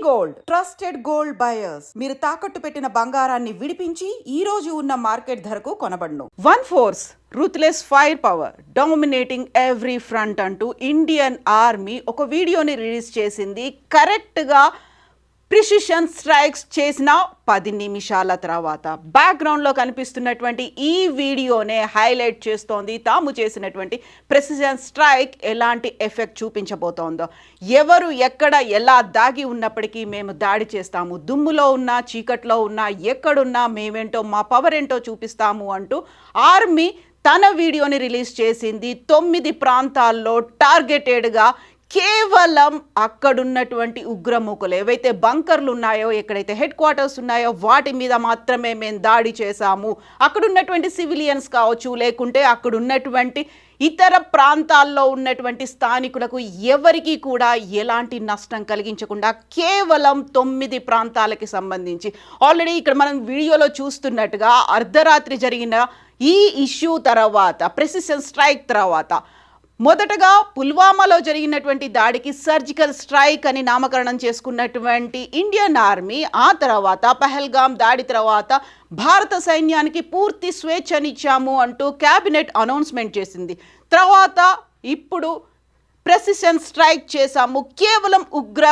Gold trusted gold buyers మీరు తాకట్టు పెట్టిన బంగారాన్ని విడిపించి ఈ రోజు ఉన్న మార్కెట్ ధరకు కొనబడును. One force ruthless fire power dominating every front అంటూ ఇండియన్ ఆర్మీ ఒక వీడియోని రిలీజ్ చేసింది. కరెక్ట్గా ప్రిసిషన్ స్ట్రైక్స్ చేసిన 10 నిమిషాల తర్వాత బ్యాక్గ్రౌండ్లో కనిపిస్తున్నటువంటి ఈ వీడియోనే హైలైట్ చేస్తోంది తాము చేసినటువంటి ప్రిసిషన్ స్ట్రైక్ ఎలాంటి ఎఫెక్ట్ చూపించబోతోందో. ఎవరు ఎక్కడ ఎలా దాగి ఉన్నప్పటికీ మేము దాడి చేస్తాము, దుమ్ములో ఉన్నా చీకట్లో ఉన్నా ఎక్కడున్నా మేమేంటో మా పవర్ ఏంటో చూపిస్తాము అంటూ ఆర్మీ తన వీడియోని రిలీజ్ చేసింది. 9 ప్రాంతాల్లో టార్గెటెడ్గా కేవలం అక్కడున్నటువంటి ఉగ్రమూకలు ఏవైతే బంకర్లు ఉన్నాయో, ఎక్కడైతే హెడ్ క్వార్టర్స్ ఉన్నాయో వాటి మీద మాత్రమే మేము దాడి చేశాము. అక్కడున్నటువంటి సివిలియన్స్ కావచ్చు, లేకుంటే అక్కడున్నటువంటి ఇతర ప్రాంతాల్లో ఉన్నటువంటి స్థానికులకు ఎవరికి కూడా ఎలాంటి నష్టం కలిగించకుండా కేవలం 9 ప్రాంతాలకి సంబంధించి ఆల్రెడీ ఇక్కడ మనం వీడియోలో చూస్తున్నట్టుగా అర్ధరాత్రి జరిగిన ఈ ఇష్యూ తర్వాత, ప్రెసిషన్ స్ట్రైక్ తర్వాత మొదటగా పుల్వామాలో జరిగినటువంటి దాడికి సర్జికల్ స్ట్రైక్ అని నామకరణం చేసుకున్నటువంటి ఇండియన్ ఆర్మీ ఆ తర్వాత పహల్గామ్ దాడి తర్వాత భారత సైన్యానికి పూర్తి స్వేచ్ఛనిచ్చాము అంటూ క్యాబినెట్ అనౌన్స్మెంట్ చేసింది. తర్వాత ఇప్పుడు ప్రెసిషన్ స్ట్రైక్ చేశాము కేవలం ఉగ్ర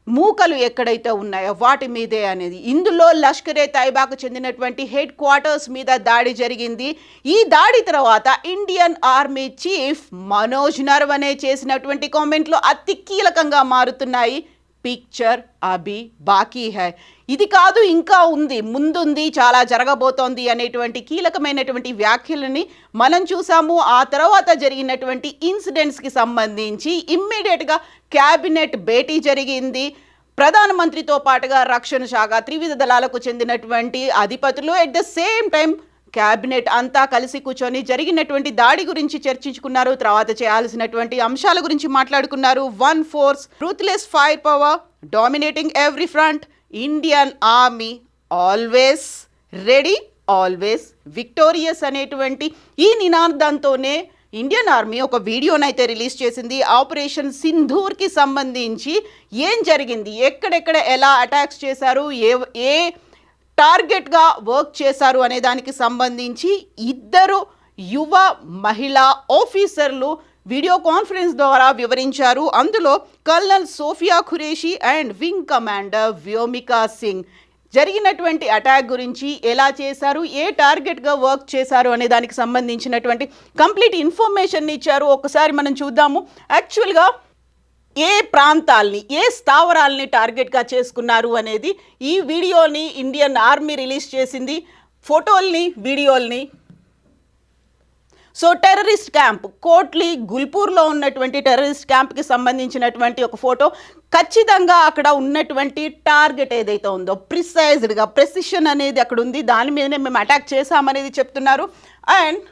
మూకలు ఎక్కడైతే ఉన్నాయో వాటి మీదే అనేది. ఇందులో లష్కరే తైబాకు చెందినటువంటి హెడ్ క్వార్టర్స్ మీద దాడి జరిగింది. ఈ దాడి తర్వాత Indian army chief Manoj Naravane చేసినటువంటి కామెంట్లు అతి కీలకంగా మారుతున్నాయి. పిక్చర్ అభి బాకీ హై, ఇది కాదు ఇంకా ఉంది, ముందుంది, చాలా జరగబోతోంది అనేటువంటి కీలకమైనటువంటి వ్యాఖ్యలని మనం చూసాము. ఆ తర్వాత జరిగినటువంటి ఇన్సిడెంట్స్కి సంబంధించి ఇమ్మీడియట్గా క్యాబినెట్ భేటీ జరిగింది. ప్రధానమంత్రితో పాటుగా రక్షణ శాఖ, త్రివిధ దళాలకు చెందినటువంటి అధిపతులు at the same time cabinet అంతా కలిసి కూర్చొని జరిగినటువంటి దాడి గురించి చర్చించుకున్నారు. తర్వాత చేయాల్సినటువంటి అంశాల గురించి మాట్లాడుకున్నారు. One force ruthless fire power dominating every front, Indian army always ready, always victorious అనేటువంటి ఈ నినాదంతోనే ఇండియన్ ఆర్మీ ఒక వీడియోనైతే రిలీజ్ చేసింది. ఆపరేషన్ సింధూర్కి సంబంధించి ఏం జరిగింది, ఎక్కడెక్కడ ఎలా అటాక్స్ చేశారు, ఏ టార్గెట్గా వర్క్ చేశారు అనే దానికి సంబంధించి 2 యువ మహిళా ఆఫీసర్లు వీడియో కాన్ఫరెన్స్ ద్వారా వివరించారు. అందులో colonel Sofiya Qureshi and wing commander Vyomika Singh జరిగినటువంటి అటాక్ గురించి, ఎలా చేశారు, ఏ టార్గెట్గా వర్క్ చేశారు అనే దానికి సంబంధించినటువంటి కంప్లీట్ ఇన్ఫర్మేషన్ ఇచ్చారు. ఒకసారి మనం చూద్దాము యాక్చువల్గా ఏ ప్రాంతాల్ని, ఏ స్థావరాల్ని టార్గెట్గా చేసుకున్నారు అనేది. ఈ వీడియోని ఇండియన్ ఆర్మీ రిలీజ్ చేసింది, ఫోటోల్ని, వీడియోల్ని. సో టెర్రరిస్ట్ క్యాంప్ కోట్లీ గుల్పూర్లో ఉన్నటువంటి టెర్రరిస్ట్ క్యాంప్కి సంబంధించినటువంటి ఒక ఫోటో. ఖచ్చితంగా అక్కడ ఉన్నటువంటి టార్గెట్ ఏదైతే ఉందో ప్రిసైజ్డ్గా ప్రెసిషన్ అనేది అక్కడ ఉంది, దాని మీదనే మేము అటాక్ చేసామనేది చెప్తున్నారు. And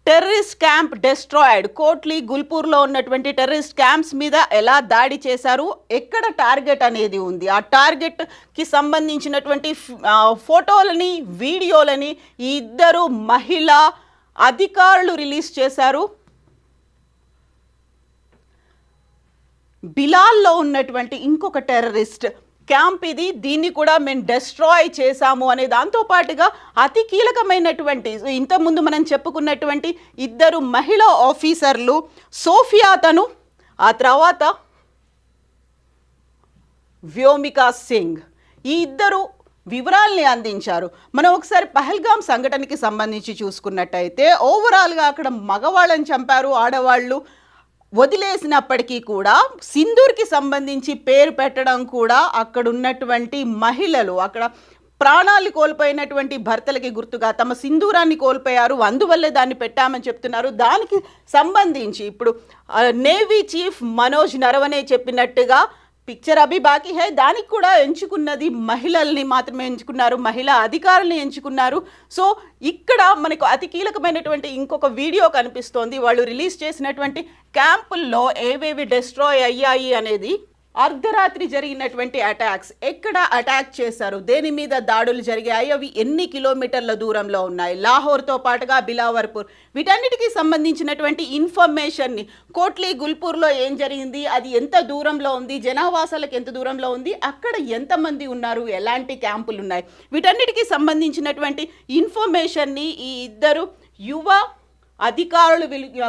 terrorist camp destroyed, Kotli గుల్పూర్లో ఉన్నటువంటి టెర్రరిస్ట్ క్యాంప్స్ మీద ఎలా దాడి చేశారు, ఎక్కడ టార్గెట్ అనేది ఉంది, ఆ టార్గెట్కి సంబంధించినటువంటి ఫోటోలని, వీడియోలని 2 మహిళా అధికారులు రిలీజ్ చేశారు. బిలాల్లో ఉన్నటువంటి ఇంకొక టెర్రరిస్ట్ క్యాంప్ ఇది, దీన్ని కూడా మేము డెస్ట్రాయ్ చేశాము అనే దాంతోపాటుగా అతి కీలకమైనటువంటి ఇంతకుముందు మనం చెప్పుకున్నటువంటి 2 మహిళా ఆఫీసర్లు సోఫియా తను, ఆ తర్వాత వ్యోమికా సింగ్, ఈ 2 వివరాల్ని అందించారు. మనం ఒకసారి పహల్గామ్ సంఘటనకి సంబంధించి చూసుకున్నట్టయితే ఓవరాల్గా అక్కడ మగవాళ్ళని చంపారు, ఆడవాళ్ళు వదిలేసినప్పటికీ కూడా సింధూర్కి సంబంధించి పేరు పెట్టడం కూడా అక్కడ ఉన్నటువంటి మహిళలు, అక్కడ ప్రాణాలు కోల్పోయినటువంటి భర్తలకి గుర్తుగా తమ సింధూరాన్ని కోల్పోయారు, అందువల్లే దాన్ని పెట్టామని చెప్తున్నారు. దానికి సంబంధించి ఇప్పుడు నేవీ చీఫ్ మనోజ్ నరవనే చెప్పినట్టుగా పిక్చర్ అభి బాకీ హై, దానికి కూడా ఎంచుకున్నది మహిళల్ని మాత్రమే ఎంచుకున్నారు, మహిళా అధికారుల్ని ఎంచుకున్నారు. సో ఇక్కడ మనకు అతి కీలకమైనటువంటి ఇంకొక వీడియో కనిపిస్తోంది. వాళ్ళు రిలీజ్ చేసినటువంటి క్యాంపుల్లో ఏవేవి డెస్ట్రాయ్ అయ్యాయి అనేది. అర్ధరాత్రి జరిగినటువంటి అటాక్స్, ఎక్కడ అటాక్ చేశారు, దేని మీద దాడులు జరిగాయి, అవి ఎన్ని కిలోమీటర్ల దూరంలో ఉన్నాయి, లాహోర్తో పాటుగా బిలావర్పూర్, వీటన్నిటికీ సంబంధించినటువంటి ఇన్ఫర్మేషన్ని, కోట్లీ గుల్పూర్లో ఏం జరిగింది, అది ఎంత దూరంలో ఉంది, జనావాసాలకు ఎంత దూరంలో ఉంది, అక్కడ ఎంతమంది ఉన్నారు, ఎలాంటి క్యాంపులు ఉన్నాయి, వీటన్నిటికీ సంబంధించినటువంటి ఇన్ఫర్మేషన్ని ఈ ఇద్దరు యువ అధికారులు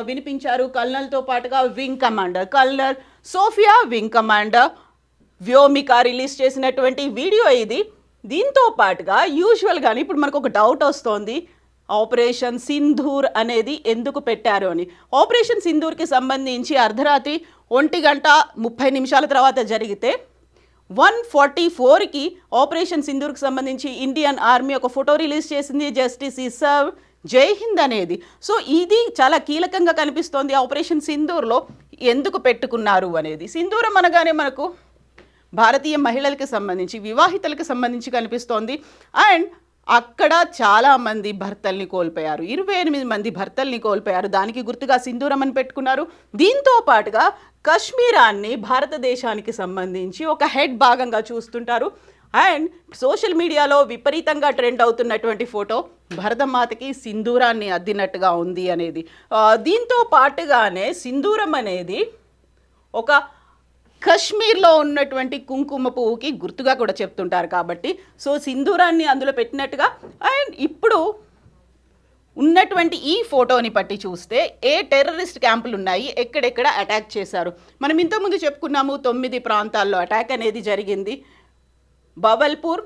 వినిపించారు. కల్నల్తో పాటుగా wing commander colonel Sofiya, wing commander Vyomika release చేసినటువంటి వీడియో ఇది. దీంతో పాటుగా యూజువల్గానే ఇప్పుడు మనకు ఒక డౌట్ వస్తోంది, ఆపరేషన్ సింధూర్ అనేది ఎందుకు పెట్టారు అని. ఆపరేషన్ సింధూర్కి సంబంధించి అర్ధరాత్రి 1:30 తర్వాత జరిగితే 1:44కి ఆపరేషన్ సింధూర్కి సంబంధించి ఇండియన్ ఆర్మీ ఒక ఫోటో రిలీజ్ చేసింది, జస్టిస్ ఈ సర్వ్ జై హింద్ అనేది. సో ఇది చాలా కీలకంగా కనిపిస్తోంది. ఆపరేషన్ సింధూర్లో ఎందుకు పెట్టుకున్నారు అనేది. సింధూరం అనగానే మనకు భారతీయ మహిళలకు సంబంధించి, వివాహితలకు సంబంధించి కనిపిస్తోంది. అండ్ అక్కడ చాలామంది భర్తల్ని కోల్పోయారు, 28 మంది భర్తల్ని కోల్పోయారు. దానికి గుర్తుగా సింధూరం అని పెట్టుకున్నారు. దీంతో పాటుగా కశ్మీరాన్ని భారతదేశానికి సంబంధించి ఒక హెడ్ భాగంగా చూస్తుంటారు. అండ్ సోషల్ మీడియాలో విపరీతంగా ట్రెండ్ అవుతున్నటువంటి ఫోటో భరతమాతకి సింధూరాన్ని అద్దినట్టుగా ఉంది అనేది. దీంతో పాటుగానే సింధూరం అనేది ఒక కశ్మీర్లో ఉన్నటువంటి కుంకుమ పువ్వుకి గుర్తుగా కూడా చెప్తుంటారు కాబట్టి సో సింధూరాన్ని అందులో పెట్టినట్టుగా. అండ్ ఇప్పుడు ఉన్నటువంటి ఈ ఫోటోని పట్టి చూస్తే ఏ టెర్రరిస్ట్ క్యాంపులు ఉన్నాయి, ఎక్కడెక్కడ అటాక్ చేశారు. మనం ఇంతకుముందు చెప్పుకున్నాము 9 ప్రాంతాల్లో అటాక్ అనేది జరిగింది. బవల్పూర్,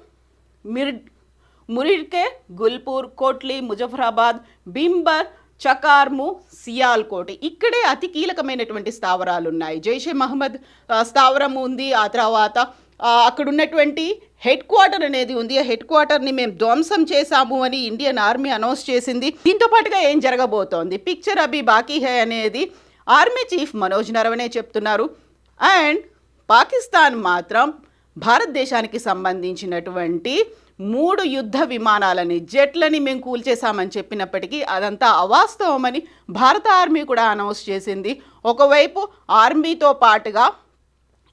మురిడ్కే, గుల్పూర్, కోట్లీ, ముజఫరాబాద్, బింబర్, చకార్ము, సియాల్కోట్, ఇక్కడే అతి కీలకమైనటువంటి స్థావరాలు ఉన్నాయి. జైషే మహమ్మద్ స్థావరం ఉంది. ఆ తర్వాత అక్కడ ఉన్నటువంటి హెడ్ క్వార్టర్ అనేది ఉంది. ఆ హెడ్ క్వార్టర్ని మేము ధ్వంసం చేశాము అని ఇండియన్ ఆర్మీ అనౌన్స్ చేసింది. దీంతో పాటుగా ఏం జరగబోతోంది, పిక్చర్ అభి బాకీ హై అనేది ఆర్మీ చీఫ్ మనోజ్ నరవణే చెప్తున్నారు. అండ్ పాకిస్తాన్ మాత్రం భారతదేశానికి సంబంధించినటువంటి 3 యుద్ధ విమానాలని, జెట్లని మేము కూల్చేశామని చెప్పినప్పటికీ అదంతా అవాస్తవమని భారత ఆర్మీ కూడా అనౌన్స్ చేసింది. ఒకవైపు ఆర్మీతో పాటుగా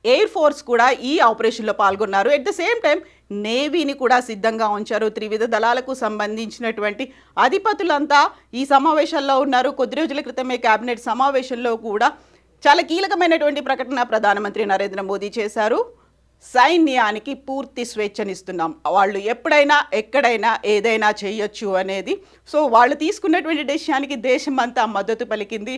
ఎయిర్ ఫోర్స్ కూడా ఈ ఆపరేషన్లో పాల్గొన్నారు. ఎట్ ద సేమ్ టైం నేవీని కూడా సిద్ధంగా ఉంచారు. త్రివిధ దళాలకు సంబంధించినటువంటి అధిపతులంతా ఈ సమావేశాల్లో ఉన్నారు. కొద్ది రోజుల క్రితమే కేబినెట్ సమావేశంలో కూడా చాలా కీలకమైనటువంటి ప్రకటన ప్రధానమంత్రి నరేంద్ర మోదీ చేశారు. సైన్యానికి పూర్తి స్వేచ్ఛనిస్తున్నాం, వాళ్ళు ఎప్పుడైనా ఎక్కడైనా ఏదైనా చేయొచ్చు అనేది. సో వాళ్ళు తీసుకున్నటువంటి డెసిషన్కి దేశం అంతా మద్దతు పలికింది.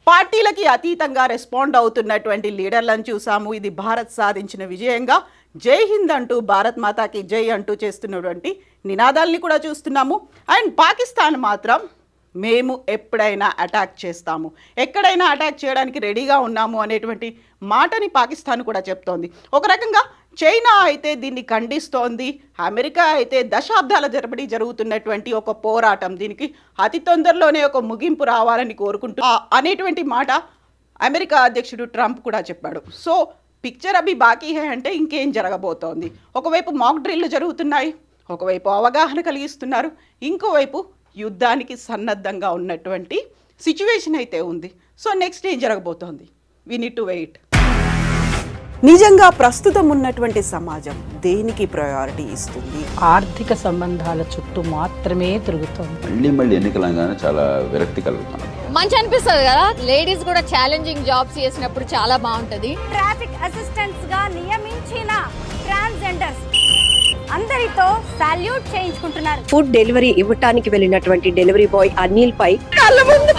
పార్టీలకి అతీతంగా రెస్పాండ్ అవుతున్నటువంటి లీడర్లను చూసాము. ఇది భారత్ సాధించిన విజయంగా జై హింద్ అంటూ, భారత్ మాతాకి జై అంటూ చేస్తున్నటువంటి నినాదాలని కూడా చూస్తున్నాము. అండ్ పాకిస్తాన్ మాత్రం మేము ఎప్పుడైనా అటాక్ చేస్తాము, ఎక్కడైనా అటాక్ చేయడానికి రెడీగా ఉన్నాము అనేటువంటి మాటని పాకిస్తాన్ కూడా చెప్తోంది. ఒక రకంగా చైనా అయితే దీన్ని ఖండిస్తోంది. అమెరికా అయితే దశాబ్దాల తరబడి జరుగుతున్నటువంటి ఒక పోరాటం, దీనికి అతి తొందరలోనే ఒక ముగింపు రావాలని కోరుకుంటూ అనేటువంటి మాట అమెరికా అధ్యక్షుడు ట్రంప్ కూడా చెప్పాడు. సో పిక్చర్ అభి బాకీ హై అంటే ఇంకేం జరగబోతోంది. ఒకవైపు మాక్ డ్రిల్లు జరుగుతున్నాయి, ఒకవైపు అవగాహన కలిగిస్తున్నారు, ఇంకోవైపు యుద్ధానికి సన్నద్ధంగా ఉన్నటువంటి సిచ్యువేషన్ అయితే ఉంది. సో నెక్స్ట్ ఏం జరగబోతోంది, వి నీడ్ టు వెయిట్. నిజంగా ప్రస్తుతం ఉన్నటువంటి సమాజం దేనికి ప్రయారిటీ ఇస్తుంది? ఆర్థిక సంబంధాల చుట్టూ మాత్రమే తిరుగుతుంది. మళ్ళీ ఎన్నికలంగానే చాలా విరక్తి కలుగుతాను. మంచి అనిపిస్తుంది కదా, లేడీస్ కూడా ఛాలెంజింగ్ జాబ్స్ చేసినప్పుడు చాలా బాగుంటది. ట్రాఫిక్ అసిస్టెంట్స్ గా నియమించిన ట్రాన్స్జెండర్స్ అందరితో సాల్యూట్ చేయించుకుంటున్నారు. ఫుడ్ డెలివరీ ఇవ్వటానికి వెళ్ళినటువంటి డెలివరీ బాయ్ అనిల్ పై కళ్ళ ముందు